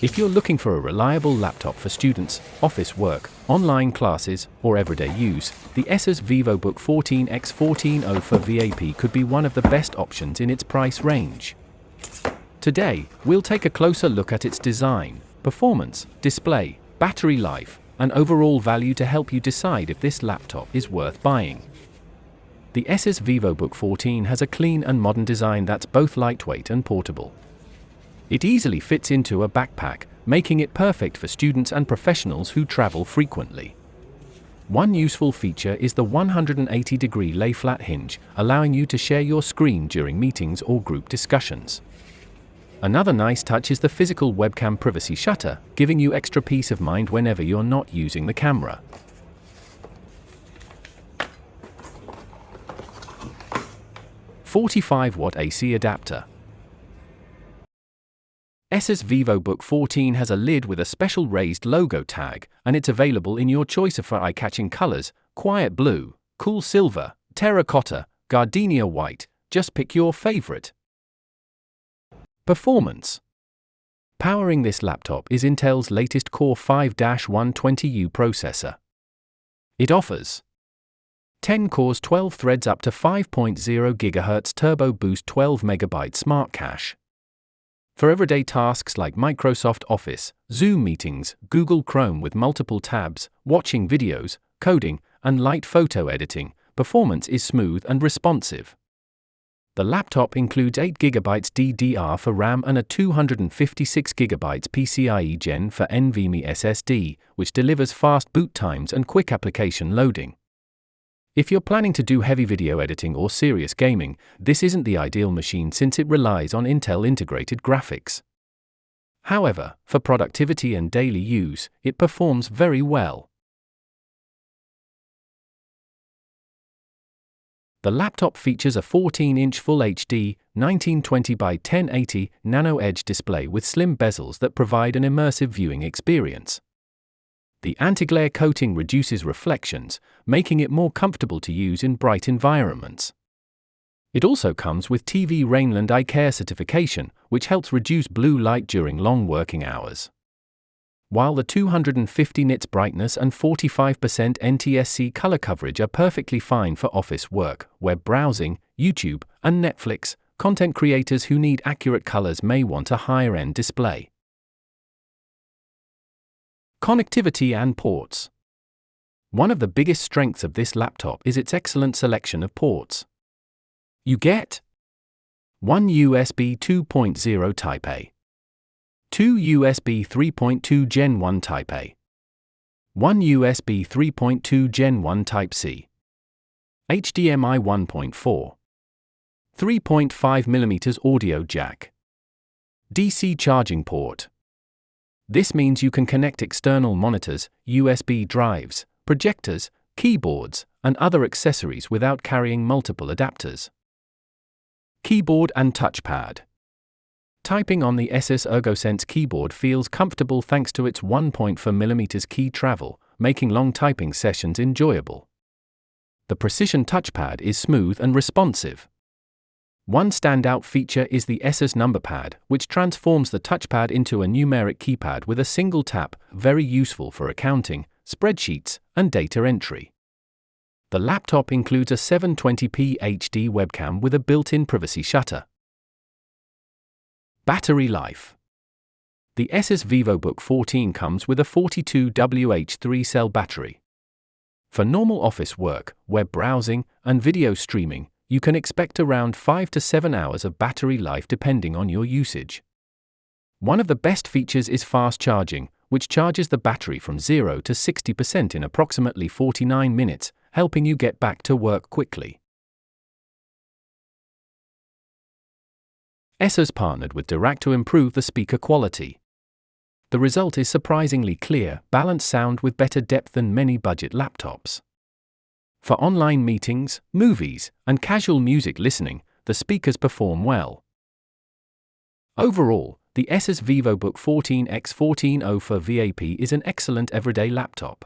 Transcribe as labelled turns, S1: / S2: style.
S1: If you're looking for a reliable laptop for students, office work, online classes, or everyday use, the Asus Vivobook X1404VAP could be one of the best options in its price range. Today, we'll take a closer look at its design, performance, display, battery life, and overall value to help you decide if this laptop is worth buying. The Asus Vivobook 14 has a clean and modern design that's both lightweight and portable. It easily fits into a backpack, making it perfect for students and professionals who travel frequently. One useful feature is the 180-degree lay-flat hinge, allowing you to share your screen during meetings or group discussions. Another nice touch is the physical webcam privacy shutter, giving you extra peace of mind whenever you're not using the camera. "45-watt AC adapter." Asus Vivobook 14 has a lid with a special raised logo tag, and it's available in your choice of eye-catching colors: quiet blue, cool silver, terracotta, gardenia white. Just pick your favorite. Performance. Powering this laptop is Intel's latest Core i5-120U processor. It offers 10 cores, 12 threads, up to 5.0 GHz Turbo Boost, 12 MB Smart Cache. For everyday tasks like Microsoft Office, Zoom meetings, Google Chrome with multiple tabs, watching videos, coding, and light photo editing, performance is smooth and responsive. The laptop includes 8 GB DDR for RAM and a 256 GB PCIe Gen for NVMe SSD, which delivers fast boot times and quick application loading. If you're planning to do heavy video editing or serious gaming, this isn't the ideal machine since it relies on Intel integrated graphics. However, for productivity and daily use, it performs very well. The laptop features a 14-inch Full HD 1920 by 1080 NanoEdge display with slim bezels that provide an immersive viewing experience. The anti-glare coating reduces reflections, making it more comfortable to use in bright environments. It also comes with TV Rainland Eye Care certification, which helps reduce blue light during long working hours. While the 250 nits brightness and 45% NTSC color coverage are perfectly fine for office work, web browsing, YouTube, and Netflix, content creators who need accurate colors may want a higher-end display. Connectivity and ports. One of the biggest strengths of this laptop is its excellent selection of ports. You get one USB 2.0 Type A, two USB 3.2 Gen 1 Type A, one USB 3.2 Gen 1 Type C, HDMI 1.4, 3.5mm audio jack, DC charging port. This means you can connect external monitors, USB drives, projectors, keyboards, and other accessories without carrying multiple adapters. Keyboard and touchpad. Typing on the Asus ErgoSense keyboard feels comfortable thanks to its 1.4mm key travel, making long typing sessions enjoyable. The precision touchpad is smooth and responsive. One standout feature is the ASUS NumberPad, which transforms the touchpad into a numeric keypad with a single tap, very useful for accounting, spreadsheets, and data entry. The laptop includes a 720p HD webcam with a built-in privacy shutter. Battery life. The Asus Vivobook 14 comes with a 42Wh 3-cell battery. For normal office work, web browsing, and video streaming, you can expect around 5 to 7 hours of battery life depending on your usage. One of the best features is fast charging, which charges the battery from 0 to 60% in approximately 49 minutes, helping you get back to work quickly. Asus partnered with Dirac to improve the speaker quality. The result is surprisingly clear, balanced sound with better depth than many budget laptops. For online meetings, movies, and casual music listening, the speakers perform well. Overall, the Asus Vivobook 14 X1404VAP is an excellent everyday laptop.